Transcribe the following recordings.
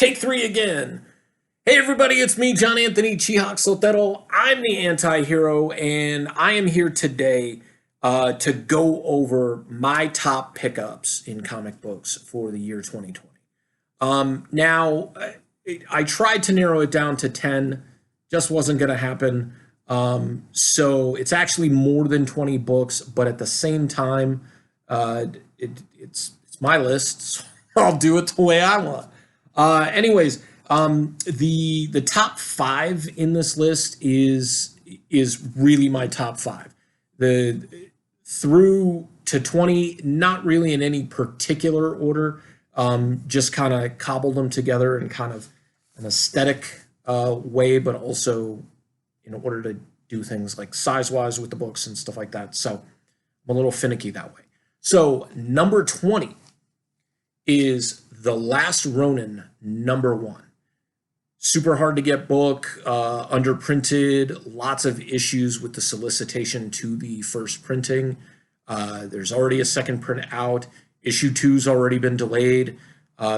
Take three again. Hey everybody, it's me, John Anthony Chihak Soltero. I'm the anti-hero, and I am here today to go over my top pickups in comic books for the year 2020. Now, I tried to narrow it down to 10, just wasn't going to happen. So it's actually more than 20 books, but at the same time, it's my list, so I'll do it the way I want. Anyways, the top five in this list is really my top five. The through to 20, not really in any particular order. Just kind of cobbled them together in kind of an aesthetic way, but also in order to do things like size-wise with the books and stuff like that. So I'm a little finicky that way. So number 20 is The Last Ronin, number 1. Super hard to get book, underprinted, lots of issues with the solicitation to the first printing. There's already a second print out. Issue 2's already been delayed.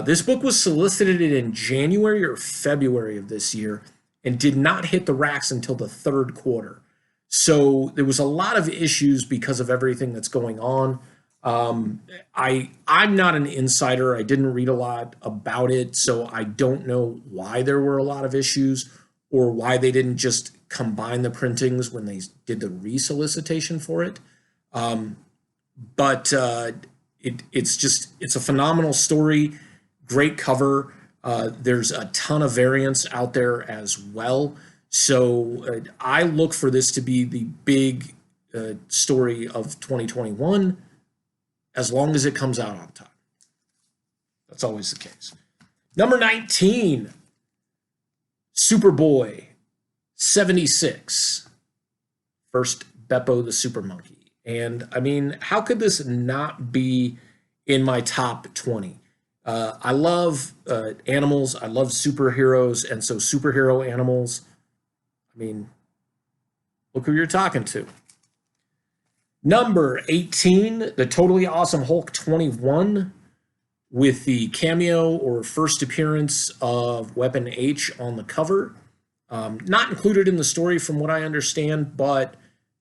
This book was solicited in January or February of this year and did not hit the racks until the third quarter. So there was a lot of issues because of everything that's going on. I'm not an insider. I didn't read a lot about it, so I don't know why there were a lot of issues or why they didn't just combine the printings when they did the resolicitation for it. But it's a phenomenal story, great cover. There's a ton of variants out there as well. So I look for this to be the big story of 2021. As long as it comes out on time. That's always the case. Number 19, Superboy 76. First Beppo the Super Monkey. And I mean, how could this not be in my top 20? I love animals. I love superheroes. And so superhero animals, I mean, look who you're talking to. Number 18, the Totally Awesome Hulk 21, with the cameo or first appearance of Weapon H on the cover. Not included in the story from what I understand, but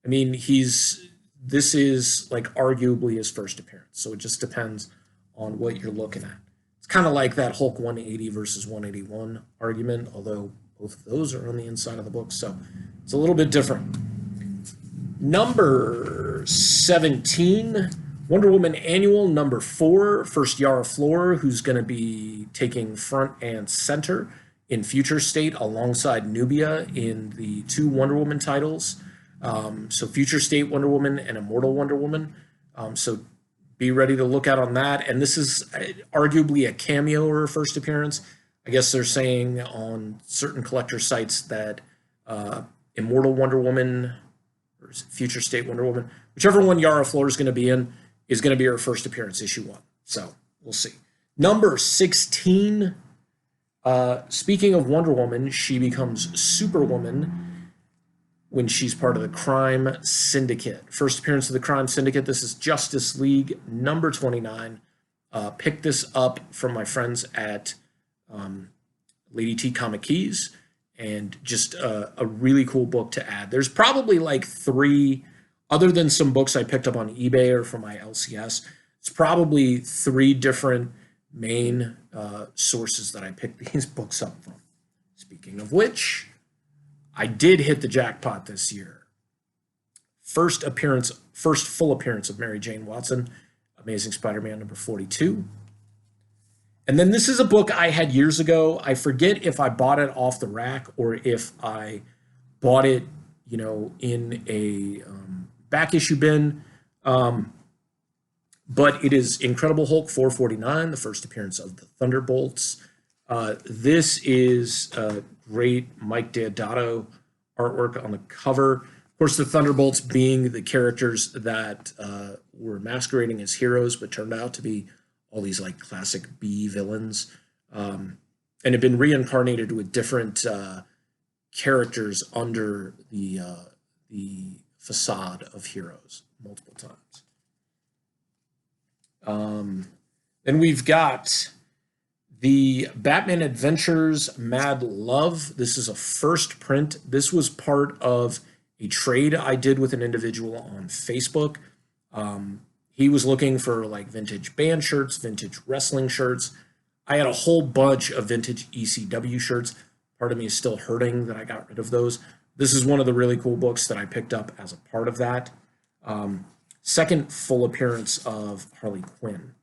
I mean, this is like arguably his first appearance. So it just depends on what you're looking at. It's kind of like that Hulk 180 versus 181 argument, although both of those are on the inside of the book. So it's a little bit different. Number 17, Wonder Woman Annual, number 4, first Yara Flor, who's going to be taking front and center in Future State alongside Nubia in the 2 Wonder Woman titles. So Future State Wonder Woman and Immortal Wonder Woman. So be ready to look out on that. And this is arguably a cameo or a first appearance. I guess they're saying on certain collector sites that Immortal Wonder Woman, or Future State Wonder Woman, whichever one Yara Flor is going to be in, is going to be her first appearance, issue 1. So we'll see. Number 16, speaking of Wonder Woman, she becomes Superwoman when she's part of the Crime Syndicate. First appearance of the Crime Syndicate. This is Justice League number 29. Picked this up from my friends at Lady T Comic Keys. And just a really cool book to add. There's probably like 3, other than some books I picked up on eBay or from my LCS, it's probably 3 different main sources that I picked these books up from. Speaking of which, I did hit the jackpot this year. First full appearance of Mary Jane Watson, Amazing Spider-Man number 42. And then this is a book I had years ago. I forget if I bought it off the rack or if I bought it, in a back issue bin. But it is Incredible Hulk 449, the first appearance of the Thunderbolts. This is great Mike Deodato artwork on the cover. Of course, the Thunderbolts being the characters that were masquerading as heroes, but turned out to be all these like classic B villains, and have been reincarnated with different characters under the facade of heroes multiple times. Then we've got The Batman Adventures Mad Love. This is a first print. This was part of a trade I did with an individual on Facebook. He was looking for like vintage band shirts, vintage wrestling shirts. I had a whole bunch of vintage ECW shirts. Part of me is still hurting that I got rid of those. This is one of the really cool books that I picked up as a part of that. Second full appearance of Harley Quinn.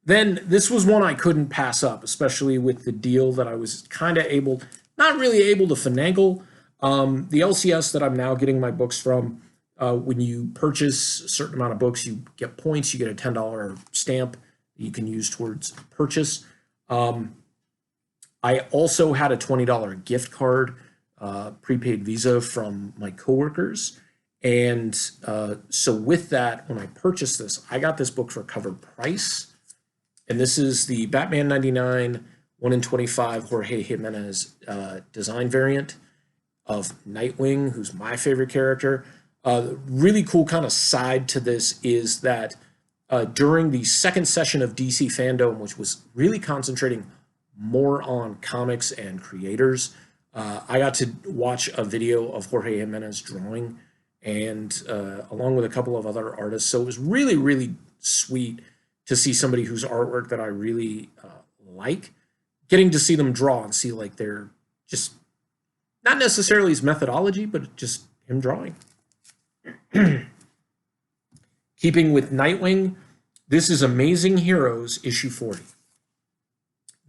Then this was one I couldn't pass up, especially with the deal that I was kind of able, not really able to finagle. The LCS that I'm now getting my books from, when you purchase a certain amount of books, you get points, you get a $10 stamp that you can use towards purchase. I also had a $20 gift card, prepaid Visa from my coworkers. And so with that, when I purchased this, I got this book for cover price. And this is the Batman 99 1 in 25 Jorge Jimenez design variant of Nightwing, who's my favorite character. Really cool kind of side to this is that during the second session of DC Fandom, which was really concentrating more on comics and creators, I got to watch a video of Jorge Jimenez drawing, and along with a couple of other artists. So it was really, really sweet to see somebody whose artwork that I really like, getting to see them draw and see like they're just not necessarily his methodology, but just him drawing. Keeping with Nightwing, this is Amazing Heroes issue 40.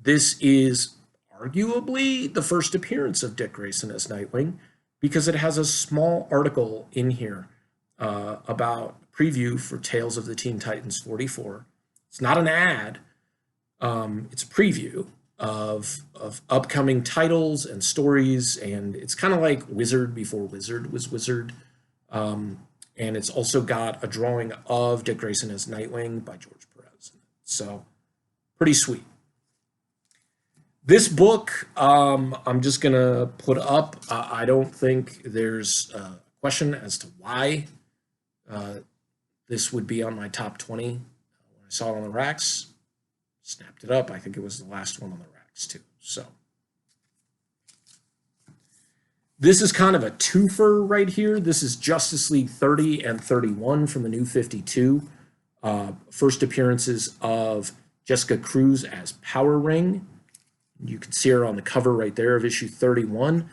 This is arguably the first appearance of Dick Grayson as Nightwing, because it has a small article in here about preview for Tales of the Teen Titans 44. It's not an ad. It's a preview of upcoming titles and stories, and it's kind of like Wizard before Wizard was Wizard. And it's also got a drawing of Dick Grayson as Nightwing by George Perez. So pretty sweet. This book, I'm just going to put up. I don't think there's a question as to why this would be on my top 20. When I saw it on the racks, snapped it up. I think it was the last one on the racks too. So this is kind of a twofer right here. This is Justice League 30 and 31 from the New 52. First appearances of Jessica Cruz as Power Ring. You can see her on the cover right there of issue 31.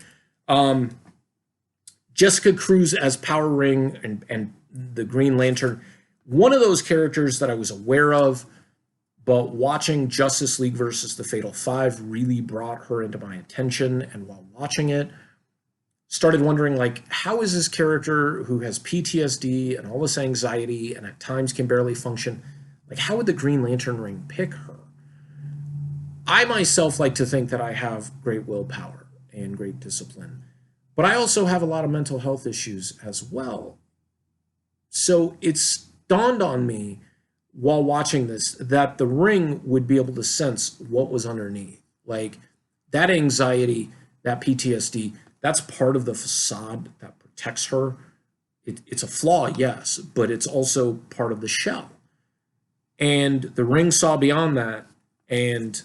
Jessica Cruz as Power Ring and the Green Lantern. One of those characters that I was aware of, but watching Justice League versus the Fatal Five really brought her into my attention. And while watching it, started wondering, like, how is this character who has PTSD and all this anxiety and at times can barely function, like, how would the Green Lantern ring pick her? I myself like to think that I have great willpower and great discipline, but I also have a lot of mental health issues as well. So it's dawned on me while watching this that the ring would be able to sense what was underneath. Like, that anxiety, that PTSD, that's part of the facade that protects her. It's a flaw, yes, but it's also part of the shell. And the ring saw beyond that and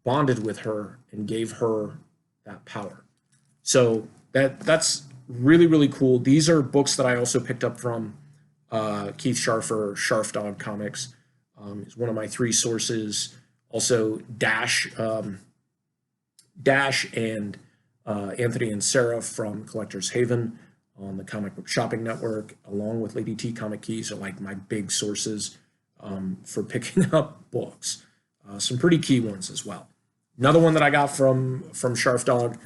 bonded with her and gave her that power. So that's really, really cool. These are books that I also picked up from Keith Scharfer, Scharf Dog Comics. Is one of my three sources. Also Dash and Anthony and Sarah from Collector's Haven on the Comic Book Shopping Network, along with Lady T Comic Keys, are like my big sources for picking up books. Some pretty key ones as well. Another one that I got from Scharf Dog,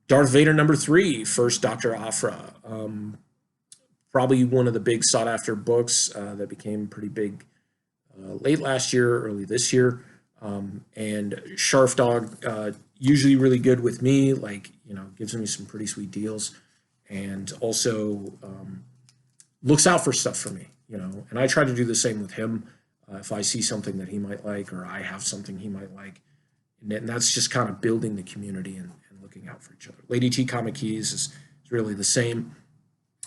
Darth Vader #3, First Dr. Aphra. Probably one of the big sought after books that became pretty big late last year, early this year. And Scharf Dog, usually really good with me, like, you know, gives me some pretty sweet deals, and also looks out for stuff for me, you know, and I try to do the same with him. If I see something that he might like, or I have something he might like, and that's just kind of building the community and looking out for each other. Lady T Comic Keys is really the same.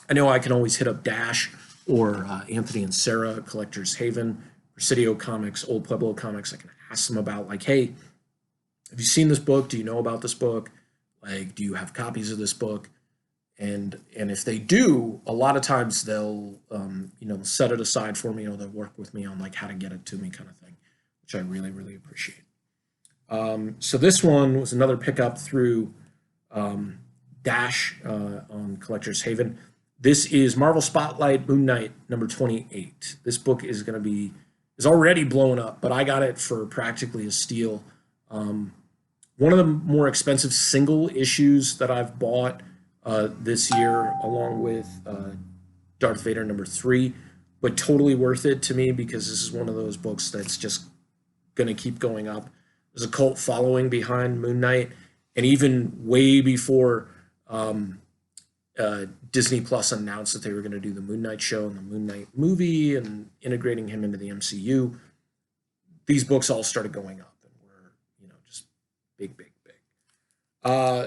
I know I can always hit up Dash or Anthony and Sarah, Collector's Haven. Presidio Comics, Old Pueblo Comics. I can ask them about, like, hey, have you seen this book? Do you know about this book? Like, do you have copies of this book? And if they do, a lot of times they'll set it aside for me, they'll work with me on like how to get it to me, kind of thing, which I really, really appreciate. So this one was another pickup through Dash on Collector's Haven. This is Marvel Spotlight Moon Knight number 28. This book is already blown up, but I got it for practically a steal. One of the more expensive single issues that I've bought this year, along with Darth Vader number 3, but totally worth it to me because this is one of those books that's just going to keep going up. There's a cult following behind Moon Knight, and even way before Disney Plus announced that they were going to do the Moon Knight show and the Moon Knight movie and integrating him into the MCU, these books all started going up and were, just big, big, big.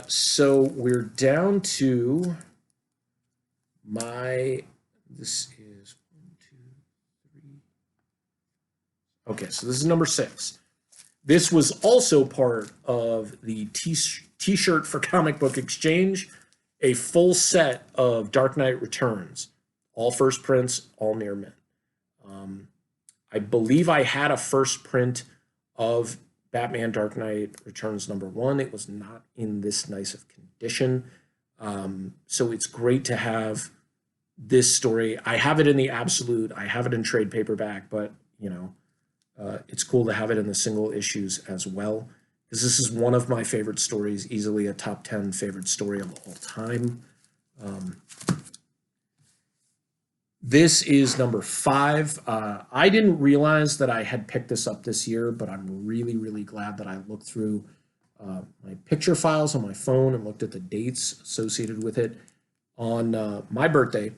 So we're down to this is 1, 2, 3. Okay, so this is number 6. This was also part of the T-shirt for Comic Book Exchange, a full set of Dark Knight Returns, all first prints, all near mint. I believe I had a first print of Batman Dark Knight Returns number 1. It was not in this nice of condition. So it's great to have this story. I have it in the absolute, I have it in trade paperback, but it's cool to have it in the single issues as well, because this is one of my favorite stories, easily a top 10 favorite story of all time. This is number 5. I didn't realize that I had picked this up this year, but I'm really, really glad that I looked through my picture files on my phone and looked at the dates associated with it. On my birthday,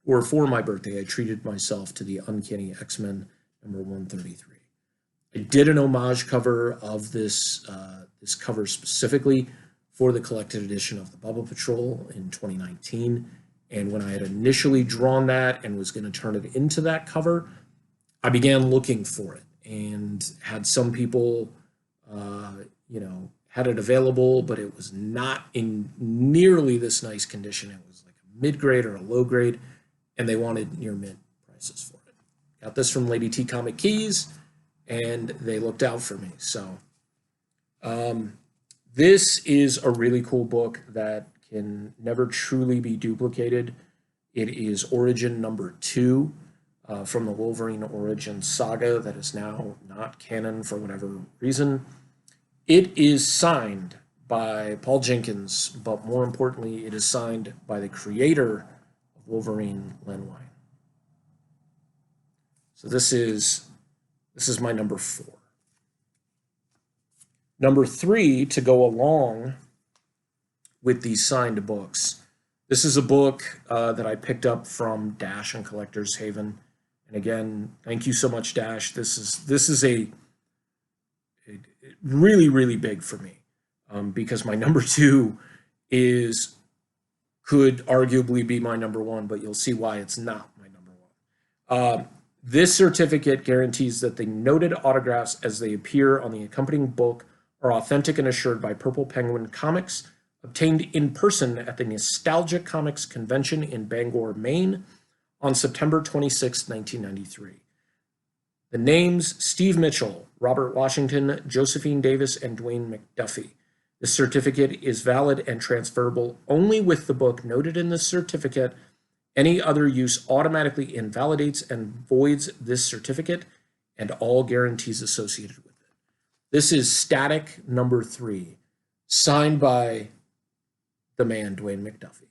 or for my birthday, I treated myself to the Uncanny X-Men number 133. I did an homage cover of this cover specifically for the collected edition of the Bubba Patrol in 2019. And when I had initially drawn that and was going to turn it into that cover, I began looking for it and had some people, had it available, but it was not in nearly this nice condition. It was like a mid-grade or a low grade, and they wanted near mint prices for it. Got this from Lady T Comic Keys, and they looked out for me. So this is a really cool book that can never truly be duplicated. It is Origin number 2 from the Wolverine Origin saga that is now not canon for whatever reason. It is signed by Paul Jenkins, but more importantly, it is signed by the creator of Wolverine, Len Wein. So this is my number 4. Number 3, to go along with these signed books. This is a book that I picked up from Dash and Collector's Haven. And again, thank you so much, Dash. This is a really, really big for me because my number 2 could arguably be my number 1, but you'll see why it's not my number 1. This certificate guarantees that the noted autographs as they appear on the accompanying book are authentic and assured by Purple Penguin Comics, obtained in person at the Nostalgia Comics Convention in Bangor, Maine, on September 26, 1993. The names Steve Mitchell, Robert Washington, Josephine Davis, and Dwayne McDuffie. This certificate is valid and transferable only with the book noted in this certificate. Any other use automatically invalidates and voids this certificate and all guarantees associated with it. This is Static number 3, signed by the man, Dwayne McDuffie.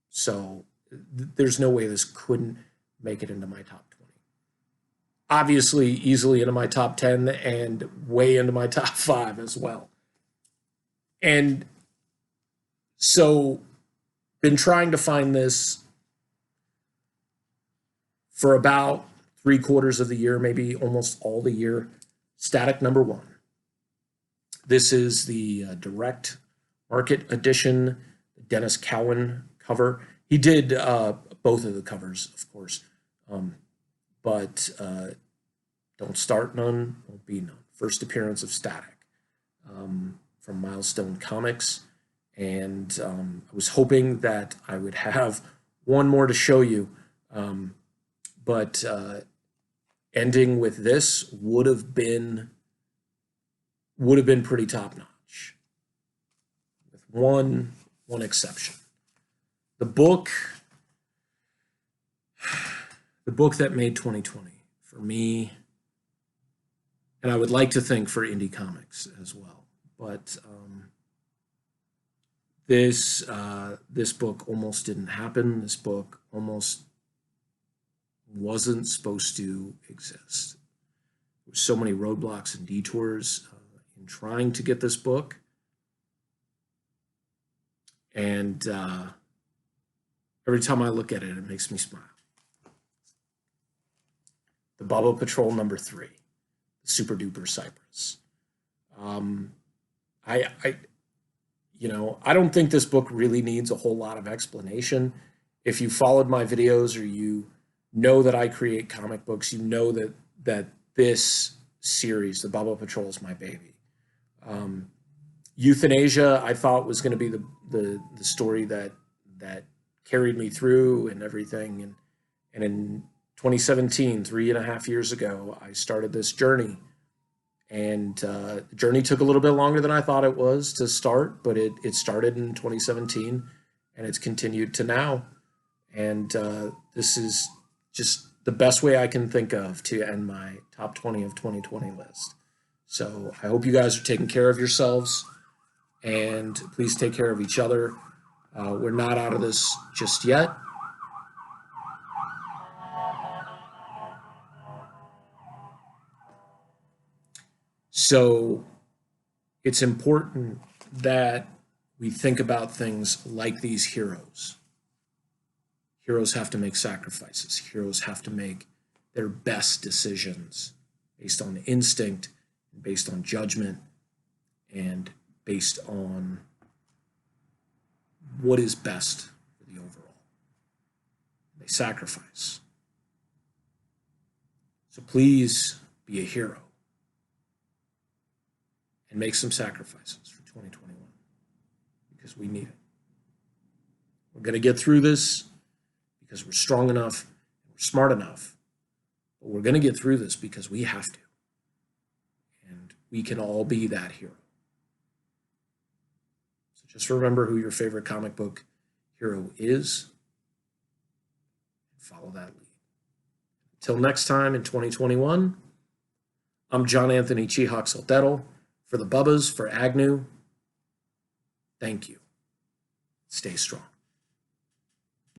So there's no way this couldn't make it into my top 20. Obviously, easily into my top 10 and way into my top 5 as well. And so, been trying to find this for about 3/4 of the year, maybe almost all the year. Static number 1. This is the direct market edition, Dennis Cowan cover. He did both of the covers, of course, but Don't start none, won't be none. First appearance of Static from Milestone Comics. And I was hoping that I would have one more to show you, but ending with this would have been pretty top notch, with one exception. The book that made 2020 for me, and I would like to think for indie comics as well, but this book almost didn't happen. This book almost wasn't supposed to exist. There were so many roadblocks and detours in trying to get this book, and every time I look at it, it makes me smile. The Bubba Patrol #3, the Super Duper Cypress. I don't think this book really needs a whole lot of explanation. If you followed my videos or you know that I create comic books, you know that this series, the Bubba Patrol, is my baby. Euthanasia, I thought, was going to be the story that carried me through and everything. And in 2017, 3.5 years ago, I started this journey. And the journey took a little bit longer than I thought it was to start, but it started in 2017 and it's continued to now. And this is just the best way I can think of to end my top 20 of 2020 list. So I hope you guys are taking care of yourselves, and please take care of each other. We're not out of this just yet. So it's important that we think about things like these heroes. Heroes have to make sacrifices. Heroes have to make their best decisions based on instinct, based on judgment, and based on what is best for the overall. They sacrifice. So please be a hero and make some sacrifices for 2021, because we need it. We're going to get through this because we're strong enough, and we're smart enough, but we're going to get through this because we have to. And we can all be that hero. So just remember who your favorite comic book hero is, and follow that lead. Until next time in 2021, I'm John Anthony Chihawk Soldetto. For the Bubbas, for Agnew, thank you. Stay strong.